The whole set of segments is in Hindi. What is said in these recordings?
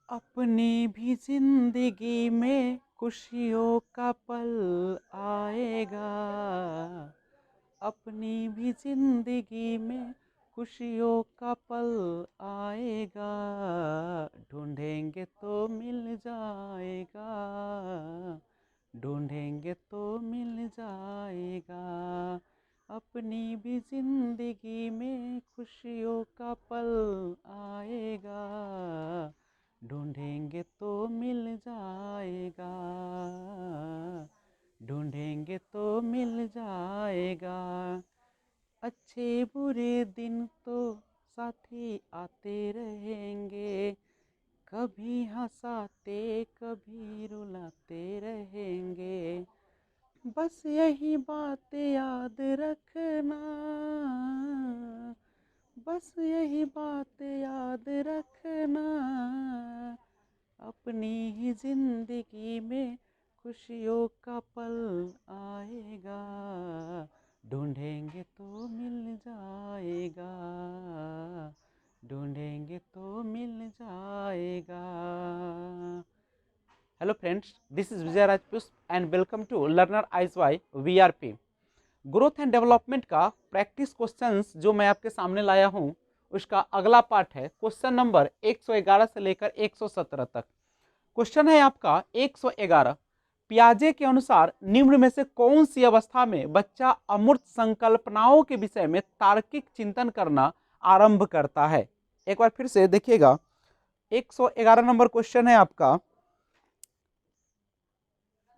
अपनी भी जिंदगी में खुशियों का पल आएगा। अपनी भी जिंदगी में खुशियों का पल आएगा। ढूंढेंगे तो मिल जाएगा। ढूंढेंगे तो मिल जाएगा। अपनी भी जिंदगी में खुशियों का पल आएगा। ढूंढेंगे तो मिल जाएगा। ढूंढेंगे तो मिल जाएगा। अच्छे बुरे दिन तो साथी आते रहेंगे। कभी हंसाते कभी रुलाते रहेंगे। बस यही बात याद रखना। बस यही बात याद रखना। अपनी ही जिंदगी में खुशियों का पल आएगा। ढूंढेंगे तो मिल जाएगा। ढूंढेंगे तो मिल जाएगा। Hello friends, this is Vijay Rajpushp and welcome to learner eyes Y VRP. Growth and development का प्रैक्टिस क्वेश्चंस जो मैं आपके सामने लाया हूं, उसका अगला पार्ट है क्वेश्चन नंबर 111 से लेकर 117 तक। क्वेश्चन है आपका 111। पियाजे के अनुसार निम्न में से कौन सी अवस्था में बच्चा अमूर्त संकल्पनाओं के विषय में तार्किक चिंतन करना आरंभ करता है? एक बार फिर से देखिएगा, 111 नंबर क्वेश्चन है आपका।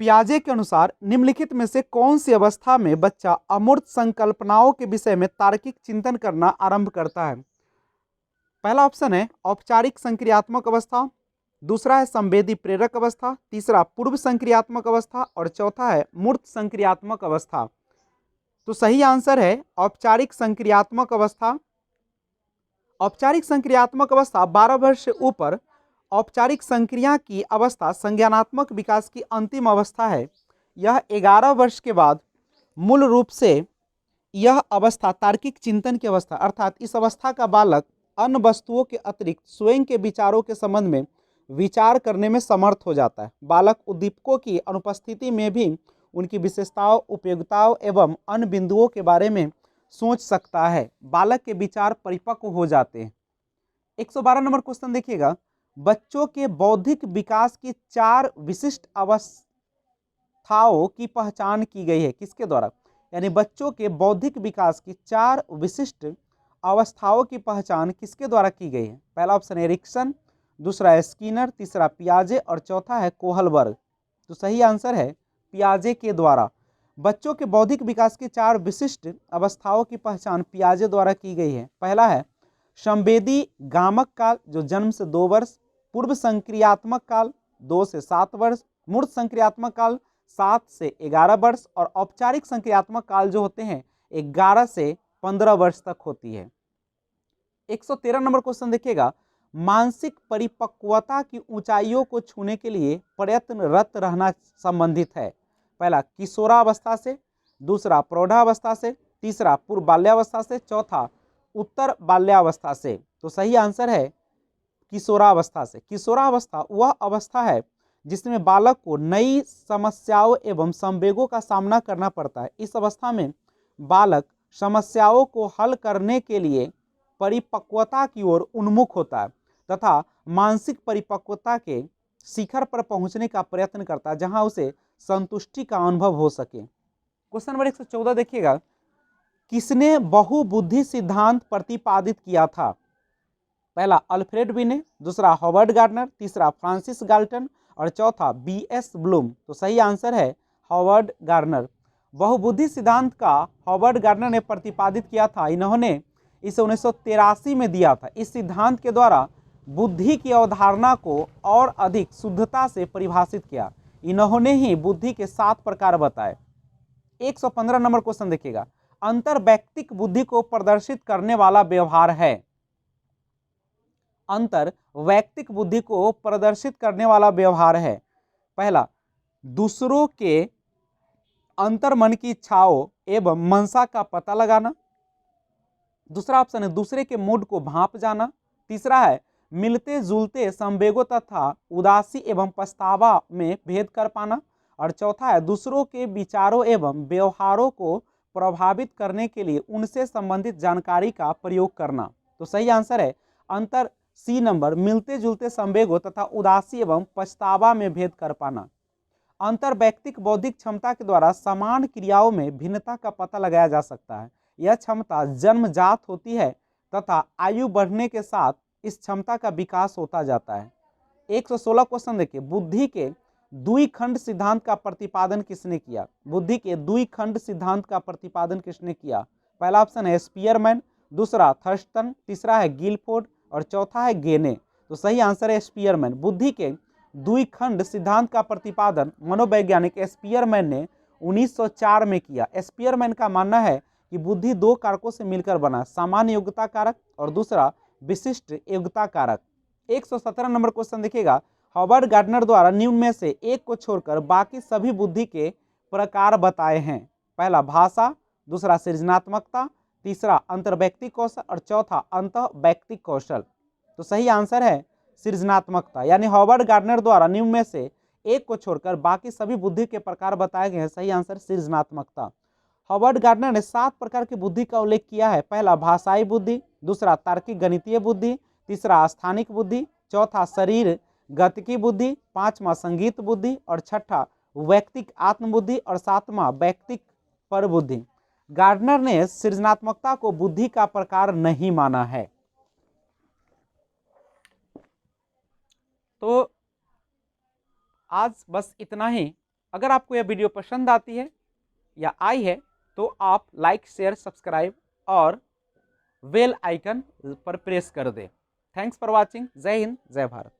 पियाजे के अनुसार निम्नलिखित में से कौन सी अवस्था में बच्चा अमूर्त संकल्पनाओं के विषय में तार्किक चिंतन करना आरंभ करता है? पहला ऑप्शन है औपचारिक संक्रियात्मक अवस्था, दूसरा है संवेदी प्रेरक अवस्था, तीसरा पूर्व संक्रियात्मक अवस्था और चौथा है मूर्त संक्रियात्मक अवस्था। तो सही आंसर है औपचारिक संक्रियात्मक अवस्था। औपचारिक संक्रियात्मक अवस्था 12 वर्ष से ऊपर औपचारिक संक्रिया की अवस्था संज्ञानात्मक विकास की अंतिम अवस्था है। यह 11 वर्ष के बाद मूल रूप से यह अवस्था तार्किक चिंतन की अवस्था, अर्थात इस अवस्था का बालक अन्य वस्तुओं के अतिरिक्त स्वयं के विचारों के संबंध में विचार करने में समर्थ हो जाता है। बालक उद्दीपकों की अनुपस्थिति में भी उनकी विशेषताओं, उपयोगिताओं एवं अन्य बिंदुओं के बारे में सोच सकता है। बालक के विचार परिपक्व हो जाते हैं। 112 नंबर क्वेश्चन देखिएगा। बच्चों के बौद्धिक विकास की 4 विशिष्ट अवस्थाओं की पहचान की गई है, किसके द्वारा? यानी बच्चों के बौद्धिक विकास की 4 विशिष्ट अवस्थाओं की पहचान किसके द्वारा की गई है? पहला ऑप्शन है एरिक्सन, दूसरा है स्किनर, तीसरा पियाजे और चौथा है कोहलबर्ग। तो सही आंसर है पियाजे के द्वारा। बच्चों के बौद्धिक विकास की 4 विशिष्ट अवस्थाओं की पहचान पियाजे द्वारा की गई है। पहला है संवेदी गामक काल, जो जन्म से 2 वर्ष, पूर्व संक्रियात्मक काल 2 से 7 वर्ष, मूर्त संक्रियात्मक काल 7 से 11 वर्ष और औपचारिक संक्रियात्मक काल जो होते हैं 11 से 15 वर्ष तक होती है। 113 नंबर क्वेश्चन देखिएगा। मानसिक परिपक्वता की ऊंचाइयों को छूने के लिए प्रयत्नरत रहना संबंधित है। पहला किशोरावस्था से, दूसरा प्रौढ़ावस्था से, तीसरा पूर्व बाल्यावस्था से, चौथा उत्तर बाल्यावस्था से। तो सही आंसर है किशोरावस्था से। किशोरावस्था वह अवस्था है जिसमें बालक को नई समस्याओं एवं संवेगों का सामना करना पड़ता है। इस अवस्था में बालक समस्याओं को हल करने के लिए परिपक्वता की ओर उन्मुख होता है तथा मानसिक परिपक्वता के शिखर पर पहुंचने का प्रयत्न करता है, जहां उसे संतुष्टि का अनुभव हो सके। क्वेश्चन नंबर 114 देखिएगा। किसने बहुबुद्धि सिद्धांत प्रतिपादित किया था? पहला अल्फ्रेड बिने, दूसरा हॉवर्ड गार्डनर, तीसरा फ्रांसिस गाल्टन और चौथा बीएस ब्लूम। तो सही आंसर है हॉवर्ड गार्डनर। बहुबुद्धि सिद्धांत का हॉवर्ड गार्डनर ने प्रतिपादित किया था। इन्होंने इसे 1983 में दिया था। इस सिद्धांत के द्वारा बुद्धि की अवधारणा को और अधिक शुद्धता से परिभाषित किया। इन्होंने ही बुद्धि के 7 प्रकार बताए। 115 नंबर क्वेश्चन देखिएगा। अंतर वैयक्तिक बुद्धि को प्रदर्शित करने वाला व्यवहार है। अंतर वैयक्तिक बुद्धि को प्रदर्शित करने वाला व्यवहार है। पहला दूसरों के अंतर्मन की इच्छाओं एवं मनसा का पता लगाना, दूसरा ऑप्शन है दूसरे के मूड को भांप जाना, तीसरा है मिलते जुलते संवेगों तथा उदासी एवं पछतावा में भेद कर पाना। और चौथा है दूसरों के विचारों एवं व्यवहारों को प्रभावित करने के लिए उनसे संबंधित जानकारी का प्रयोग करना। तो सही आंसर है अंतर सी नंबर, मिलते जुलते संवेगों तथा उदासी एवं पछतावा में भेद कर पाना। अंतर व्यक्तिक बौद्धिक क्षमता के द्वारा समान क्रियाओं में भिन्नता का पता लगाया जा सकता है। यह क्षमता जन्मजात होती है तथा आयु बढ़ने के साथ इस क्षमता का विकास होता जाता है। 116 क्वेश्चन देखिए, बुद्धि के द्विखंड सिद्धांत का प्रतिपादन किसने किया? बुद्धि के द्विखंड सिद्धांत का प्रतिपादन किसने किया? पहला ऑप्शन है स्पीयरमैन, दूसरा थर्स्टन, तीसरा है गिलफोर्ड और चौथा है गेने। तो सही आंसर है स्पीयरमैन। बुद्धि के द्विखंड सिद्धांत का प्रतिपादन मनोवैज्ञानिक स्पीयरमैन ने 1904 में किया। स्पीयरमैन का मानना है कि बुद्धि दो कारकों से मिलकर बना, सामान्य योग्यता कारक और दूसरा विशिष्ट योग्यता कारक। 117 नंबर क्वेश्चन देखिएगा, हॉवर्ड गार्डनर द्वारा निम्न में से एक को छोड़कर बाकी सभी बुद्धि के प्रकार बताए हैं। पहला भाषा, दूसरा सृजनात्मकता, तीसरा अंतर्वैयक्तिक कौशल और चौथा अंतःवैयक्तिक कौशल। तो सही आंसर है सृजनात्मकता, यानी हॉवर्ड गार्डनर द्वारा निम्न में से एक को छोड़कर बाकी सभी बुद्धि के प्रकार बताए गए हैं। सही आंसर सृजनात्मकता। हॉवर्ड गार्डनर ने 7 प्रकार की बुद्धि का उल्लेख किया है। पहला भाषाई बुद्धि, दूसरा तार्किक गणितीय बुद्धि, तीसरा स्थानिक बुद्धि, चौथा शरीर गतिकी बुद्धि, पांचवा संगीत बुद्धि और छठा वैयक्तिक आत्मबुद्धि और सातवां वैयक्तिक परबुद्धि। गार्डनर ने सृजनात्मकता को बुद्धि का प्रकार नहीं माना है। तो आज बस इतना ही। अगर आपको यह वीडियो पसंद आती है या आई है तो आप लाइक, शेयर, सब्सक्राइब और बेल आइकन पर प्रेस कर दें। Thanks for watching. जय हिंद, जय भारत।